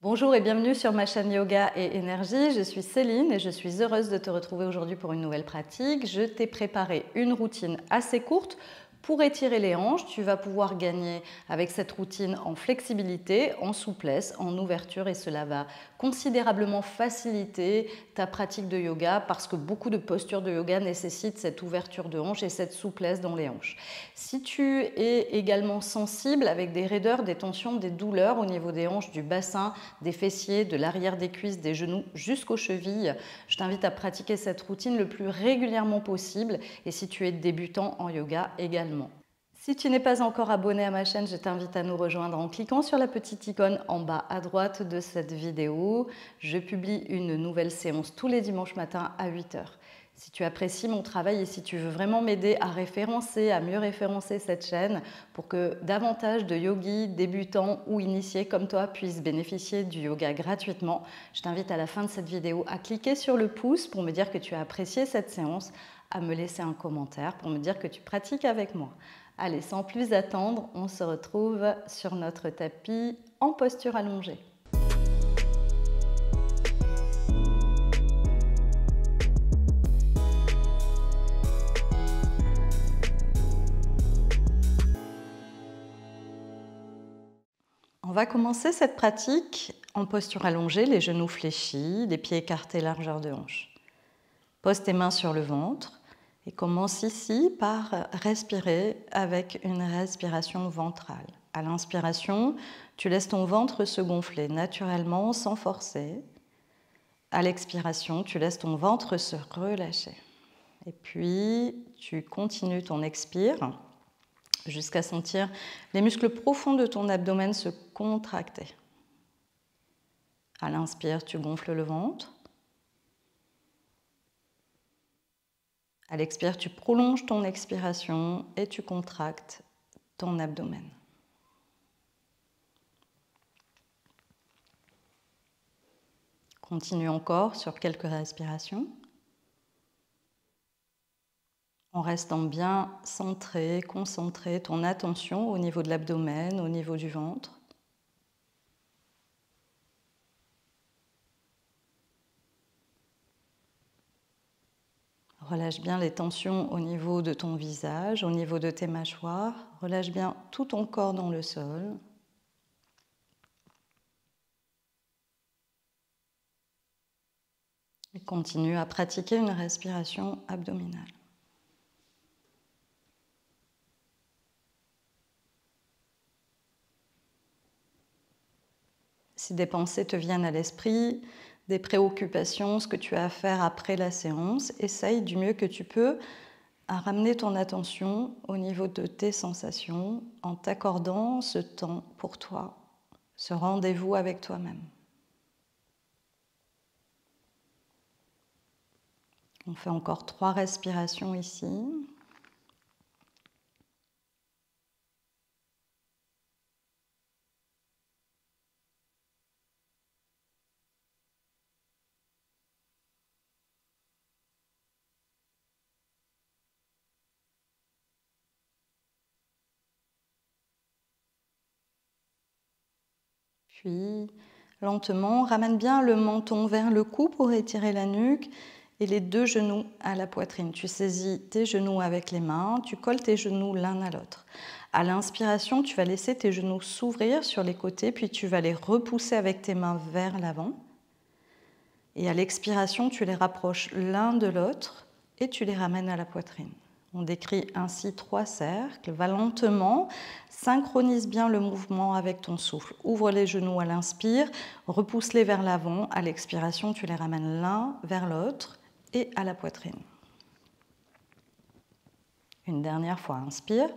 Bonjour et bienvenue sur ma chaîne Yoga et Énergie. Je suis Céline et je suis heureuse de te retrouver aujourd'hui pour une nouvelle pratique. Je t'ai préparé une routine assez courte pour étirer les hanches. Tu vas pouvoir gagner avec cette routine en flexibilité, en souplesse, en ouverture et cela va considérablement faciliter ta pratique de yoga parce que beaucoup de postures de yoga nécessitent cette ouverture de hanches et cette souplesse dans les hanches. Si tu es également sensible avec des raideurs, des tensions, des douleurs au niveau des hanches, du bassin, des fessiers, de l'arrière des cuisses, des genoux jusqu'aux chevilles, je t'invite à pratiquer cette routine le plus régulièrement possible et si tu es débutant en yoga également. Si tu n'es pas encore abonné à ma chaîne, je t'invite à nous rejoindre en cliquant sur la petite icône en bas à droite de cette vidéo. Je publie une nouvelle séance tous les dimanches matins à 8 h. Si tu apprécies mon travail et si tu veux vraiment m'aider à référencer, à mieux référencer cette chaîne pour que davantage de yogis, débutants ou initiés comme toi puissent bénéficier du yoga gratuitement, je t'invite à la fin de cette vidéo à cliquer sur le pouce pour me dire que tu as apprécié cette séance, à me laisser un commentaire pour me dire que tu pratiques avec moi. Allez, sans plus attendre, on se retrouve sur notre tapis en posture allongée. On va commencer cette pratique en posture allongée, les genoux fléchis, les pieds écartés largeur de hanche. Pose tes mains sur le ventre et commence ici par respirer avec une respiration ventrale. À l'inspiration, tu laisses ton ventre se gonfler naturellement sans forcer. À l'expiration, tu laisses ton ventre se relâcher. Et puis, tu continues ton expire jusqu'à sentir les muscles profonds de ton abdomen se contracter. À l'inspire, tu gonfles le ventre. À l'expire, tu prolonges ton expiration et tu contractes ton abdomen. Continue encore sur quelques respirations. En restant bien centré, concentré, ton attention au niveau de l'abdomen, au niveau du ventre. Relâche bien les tensions au niveau de ton visage, au niveau de tes mâchoires. Relâche bien tout ton corps dans le sol. Et continue à pratiquer une respiration abdominale. Si des pensées te viennent à l'esprit, des préoccupations, ce que tu as à faire après la séance, essaye du mieux que tu peux à ramener ton attention au niveau de tes sensations en t'accordant ce temps pour toi, ce rendez-vous avec toi-même. On fait encore 3 respirations ici. Puis, lentement, ramène bien le menton vers le cou pour étirer la nuque et les 2 genoux à la poitrine. Tu saisis tes genoux avec les mains, tu colles tes genoux l'un à l'autre. À l'inspiration, tu vas laisser tes genoux s'ouvrir sur les côtés, puis tu vas les repousser avec tes mains vers l'avant. Et à l'expiration, tu les rapproches l'un de l'autre et tu les ramènes à la poitrine. On décrit ainsi 3 cercles. Va lentement, synchronise bien le mouvement avec ton souffle. Ouvre les genoux à l'inspire, repousse-les vers l'avant. À l'expiration, tu les ramènes l'un vers l'autre et à la poitrine. Une dernière fois, inspire.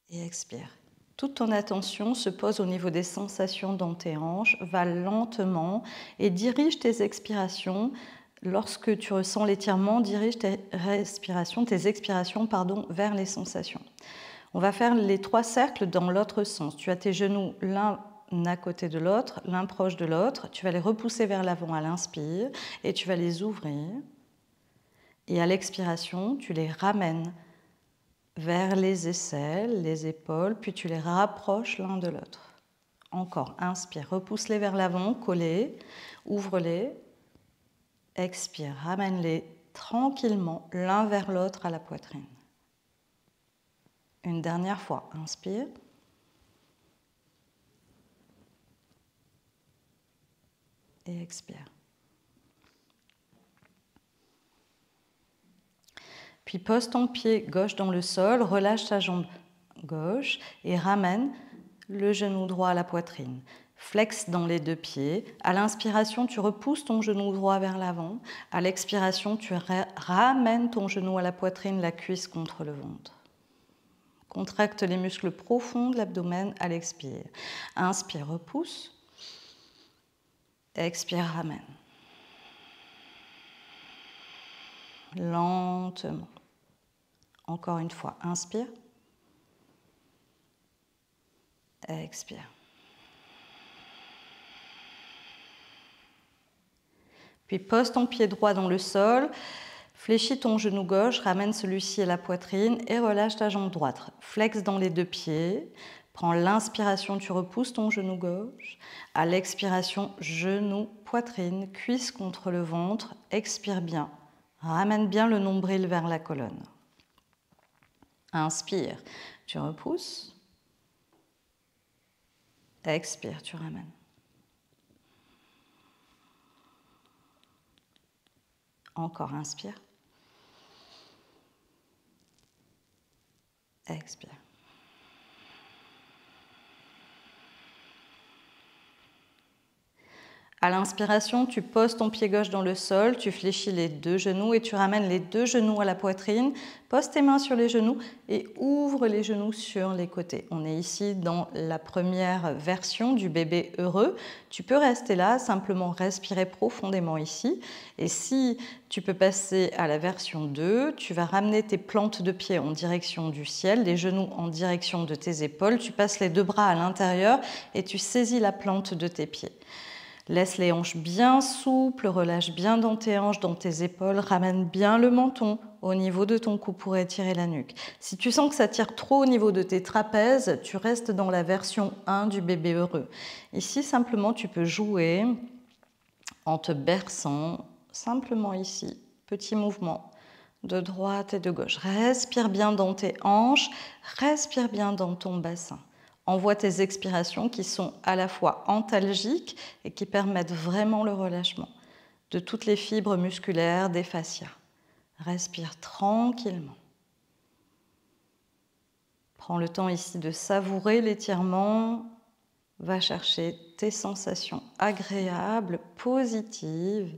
Et expire. Toute ton attention se pose au niveau des sensations dans tes hanches. Va lentement et dirige tes expirations. Lorsque tu ressens l'étirement, dirige tes expirations vers les sensations. On va faire les 3 cercles dans l'autre sens. Tu as tes genoux l'un à côté de l'autre, l'un proche de l'autre. Tu vas les repousser vers l'avant à l'inspire et tu vas les ouvrir. Et à l'expiration, tu les ramènes vers les aisselles, les épaules, puis tu les rapproches l'un de l'autre. Encore, inspire, repousse-les vers l'avant, collez, ouvre-les, expire, ramène-les tranquillement l'un vers l'autre à la poitrine. Une dernière fois, inspire. Et expire. Puis pose ton pied gauche dans le sol, relâche ta jambe gauche et ramène le genou droit à la poitrine. Flex dans les deux pieds. À l'inspiration, tu repousses ton genou droit vers l'avant. À l'expiration, tu ramènes ton genou à la poitrine, la cuisse contre le ventre. Contracte les muscles profonds de l'abdomen à l'expire. Inspire, repousse. Expire, ramène. Lentement. Encore une fois, inspire. Expire. Puis pose ton pied droit dans le sol, fléchis ton genou gauche, ramène celui-ci à la poitrine et relâche ta jambe droite. Flex dans les deux pieds. Prends l'inspiration, tu repousses ton genou gauche. À l'expiration, genou, poitrine, cuisse contre le ventre. Expire bien. Ramène bien le nombril vers la colonne. Inspire, tu repousses. Expire, tu ramènes. Encore, inspire. Expire. À l'inspiration, tu poses ton pied gauche dans le sol, tu fléchis les deux genoux et tu ramènes les deux genoux à la poitrine. Pose tes mains sur les genoux et ouvre les genoux sur les côtés. On est ici dans la première version du bébé heureux. Tu peux rester là, simplement respirer profondément ici. Et si tu peux passer à la version 2, tu vas ramener tes plantes de pied en direction du ciel, les genoux en direction de tes épaules. Tu passes les deux bras à l'intérieur et tu saisis la plante de tes pieds. Laisse les hanches bien souples, relâche bien dans tes hanches, dans tes épaules, ramène bien le menton au niveau de ton cou pour étirer la nuque. Si tu sens que ça tire trop au niveau de tes trapèzes, tu restes dans la version 1 du bébé heureux. Ici, simplement, tu peux jouer en te berçant, simplement ici, petit mouvement de droite et de gauche. Respire bien dans tes hanches, respire bien dans ton bassin. Envoie tes expirations qui sont à la fois antalgiques et qui permettent vraiment le relâchement de toutes les fibres musculaires des fascias. Respire tranquillement. Prends le temps ici de savourer l'étirement. Va chercher tes sensations agréables, positives.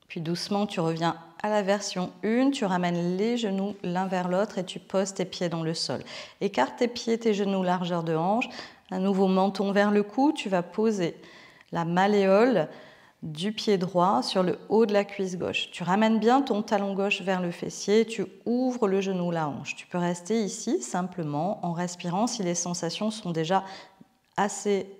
Puis doucement, tu reviens à la version 1, tu ramènes les genoux l'un vers l'autre et tu poses tes pieds dans le sol. Écarte tes pieds, tes genoux, largeur de hanche. Un nouveau menton vers le cou, tu vas poser la malléole du pied droit sur le haut de la cuisse gauche. Tu ramènes bien ton talon gauche vers le fessier, tu ouvres le genou, la hanche. Tu peux rester ici simplement en respirant si les sensations sont déjà assez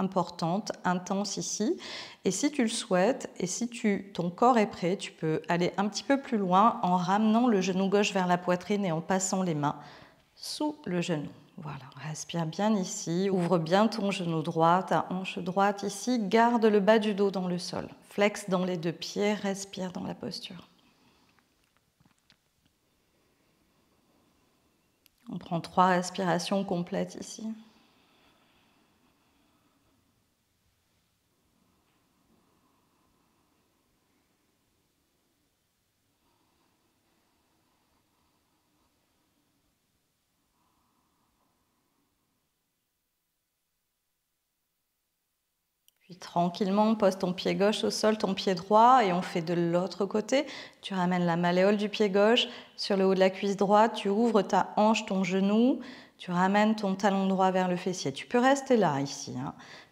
importante, intense ici. Et si tu le souhaites, et si ton corps est prêt, tu peux aller un petit peu plus loin en ramenant le genou gauche vers la poitrine et en passant les mains sous le genou. Voilà, respire bien ici, ouvre bien ton genou droit, ta hanche droite ici, garde le bas du dos dans le sol. Flex dans les deux pieds, respire dans la posture. On prend 3 respirations complètes ici. Puis tranquillement, pose ton pied gauche au sol, ton pied droit, et on fait de l'autre côté. Tu ramènes la malléole du pied gauche sur le haut de la cuisse droite, tu ouvres ta hanche, ton genou, tu ramènes ton talon droit vers le fessier. Tu peux rester là, ici.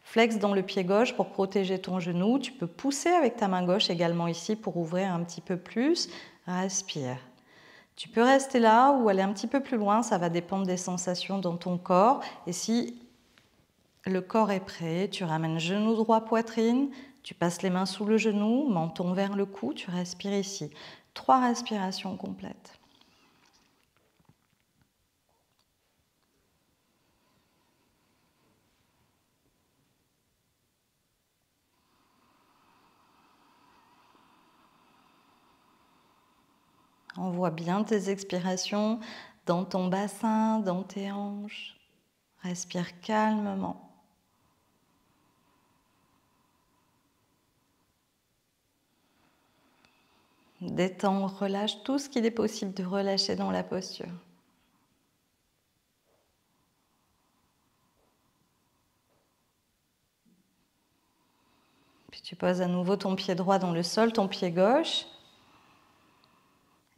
Flex dans le pied gauche pour protéger ton genou. Tu peux pousser avec ta main gauche également ici pour ouvrir un petit peu plus. Respire. Tu peux rester là ou aller un petit peu plus loin, ça va dépendre des sensations dans ton corps. Et si le corps est prêt, tu ramènes genou droit, poitrine, tu passes les mains sous le genou, menton vers le cou, tu respires ici. 3 respirations complètes. Envoie bien tes expirations dans ton bassin, dans tes hanches. Respire calmement. Détends, relâche tout ce qu'il est possible de relâcher dans la posture. Puis tu poses à nouveau ton pied droit dans le sol, ton pied gauche.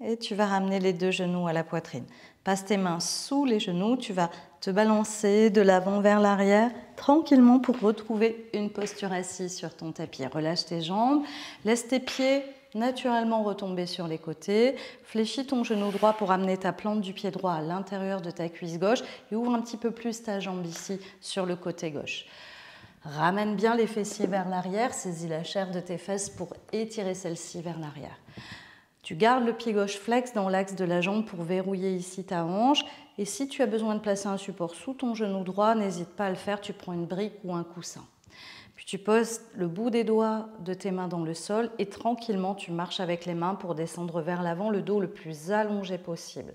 Et tu vas ramener les 2 genoux à la poitrine. Passe tes mains sous les genoux, tu vas te balancer de l'avant vers l'arrière tranquillement pour retrouver une posture assise sur ton tapis. Relâche tes jambes, laisse tes pieds naturellement retomber sur les côtés. Fléchis ton genou droit pour amener ta plante du pied droit à l'intérieur de ta cuisse gauche et ouvre un petit peu plus ta jambe ici sur le côté gauche. Ramène bien les fessiers vers l'arrière, saisis la chair de tes fesses pour étirer celle-ci vers l'arrière. Tu gardes le pied gauche flex dans l'axe de la jambe pour verrouiller ici ta hanche. Et si tu as besoin de placer un support sous ton genou droit, n'hésite pas à le faire. Tu prends une brique ou un coussin. Puis tu poses le bout des doigts de tes mains dans le sol et tranquillement tu marches avec les mains pour descendre vers l'avant, le dos le plus allongé possible.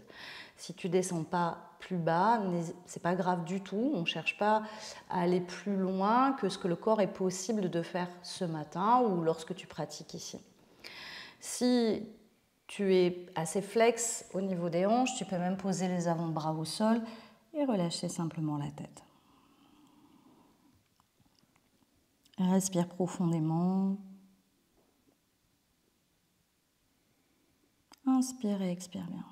Si tu ne descends pas plus bas, ce n'est pas grave du tout. On ne cherche pas à aller plus loin que ce que le corps est possible de faire ce matin ou lorsque tu pratiques ici. Si tu es assez flex au niveau des hanches, tu peux même poser les avant-bras au sol et relâcher simplement la tête. Respire profondément. Inspire et expire bien.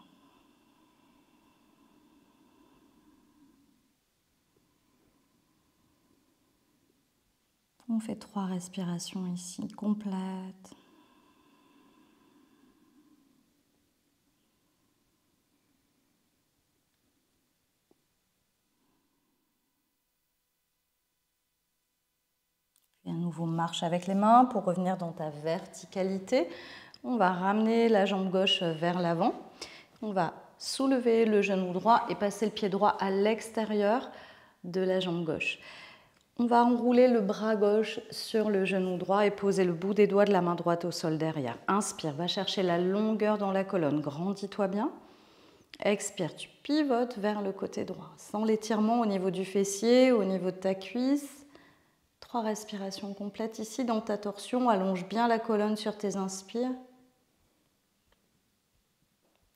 On fait 3 respirations ici complètes. Puis à nouveau, marche avec les mains pour revenir dans ta verticalité. On va ramener la jambe gauche vers l'avant. On va soulever le genou droit et passer le pied droit à l'extérieur de la jambe gauche. On va enrouler le bras gauche sur le genou droit et poser le bout des doigts de la main droite au sol derrière. Inspire, va chercher la longueur dans la colonne. Grandis-toi bien. Expire, tu pivotes vers le côté droit. Sans l'étirement au niveau du fessier, au niveau de ta cuisse. 3 respirations complètes ici dans ta torsion. Allonge bien la colonne sur tes inspires.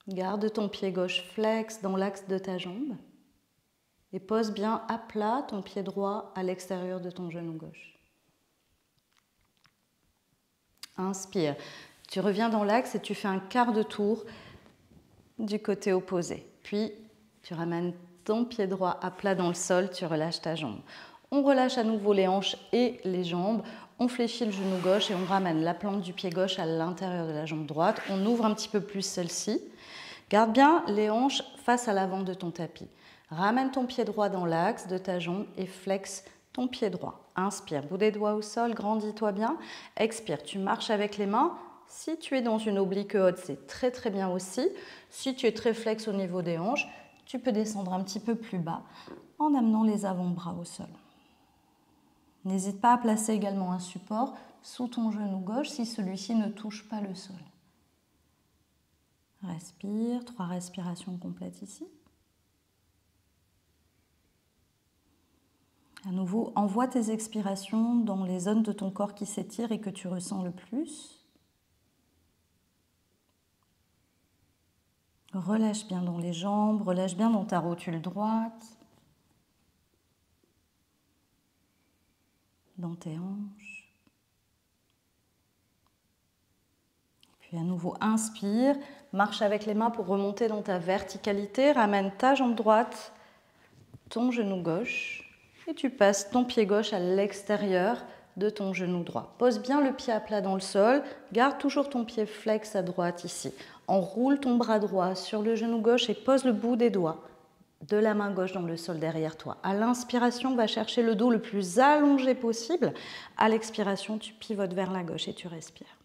Garde ton pied gauche flex dans l'axe de ta jambe. Et pose bien à plat ton pied droit à l'extérieur de ton genou gauche. Inspire. Tu reviens dans l'axe et tu fais un quart de tour du côté opposé. Puis, tu ramènes ton pied droit à plat dans le sol, tu relâches ta jambe. On relâche à nouveau les hanches et les jambes. On fléchit le genou gauche et on ramène la plante du pied gauche à l'intérieur de la jambe droite. On ouvre un petit peu plus celle-ci. Garde bien les hanches face à l'avant de ton tapis. Ramène ton pied droit dans l'axe de ta jambe et flex ton pied droit. Inspire, bout des doigts au sol, grandis-toi bien. Expire, tu marches avec les mains. Si tu es dans une oblique haute, c'est très très bien aussi. Si tu es très flex au niveau des hanches, tu peux descendre un petit peu plus bas en amenant les avant-bras au sol. N'hésite pas à placer également un support sous ton genou gauche si celui-ci ne touche pas le sol. Respire, 3 respirations complètes ici. À nouveau, envoie tes expirations dans les zones de ton corps qui s'étirent et que tu ressens le plus. Relâche bien dans les jambes, relâche bien dans ta rotule droite, dans tes hanches. Puis à nouveau, inspire, marche avec les mains pour remonter dans ta verticalité, ramène ta jambe droite, ton genou gauche et tu passes ton pied gauche à l'extérieur de ton genou droit. Pose bien le pied à plat dans le sol, garde toujours ton pied flex à droite ici. Enroule ton bras droit sur le genou gauche et pose le bout des doigts de la main gauche dans le sol derrière toi. À l'inspiration, va chercher le dos le plus allongé possible. À l'expiration, tu pivotes vers la gauche et tu respires.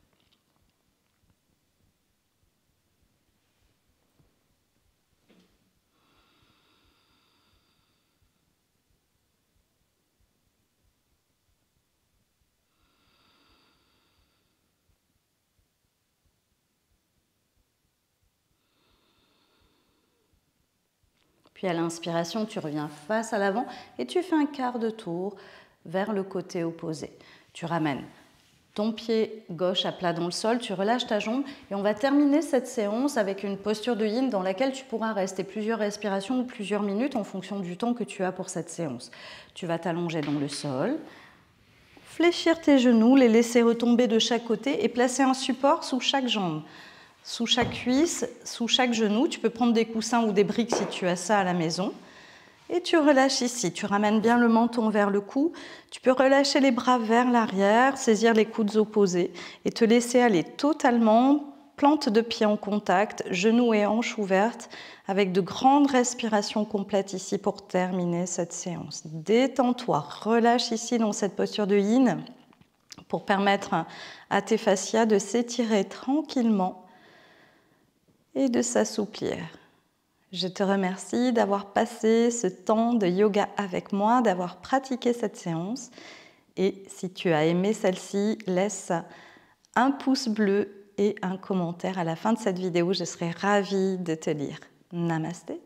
Puis à l'inspiration, tu reviens face à l'avant et tu fais un quart de tour vers le côté opposé. Tu ramènes ton pied gauche à plat dans le sol, tu relâches ta jambe et on va terminer cette séance avec une posture de yin dans laquelle tu pourras rester plusieurs respirations ou plusieurs minutes en fonction du temps que tu as pour cette séance. Tu vas t'allonger dans le sol, fléchir tes genoux, les laisser retomber de chaque côté et placer un support sous chaque jambe. Sous chaque cuisse, sous chaque genou. Tu peux prendre des coussins ou des briques si tu as ça à la maison. Et tu relâches ici. Tu ramènes bien le menton vers le cou. Tu peux relâcher les bras vers l'arrière, saisir les coudes opposés et te laisser aller totalement, plante de pied en contact, genoux et hanches ouvertes, avec de grandes respirations complètes ici pour terminer cette séance. Détends-toi, relâche ici dans cette posture de yin pour permettre à tes fascias de s'étirer tranquillement et de s'assouplir. Je te remercie d'avoir passé ce temps de yoga avec moi, d'avoir pratiqué cette séance. Et si tu as aimé celle-ci, laisse un pouce bleu et un commentaire à la fin de cette vidéo. Je serai ravie de te lire. Namasté.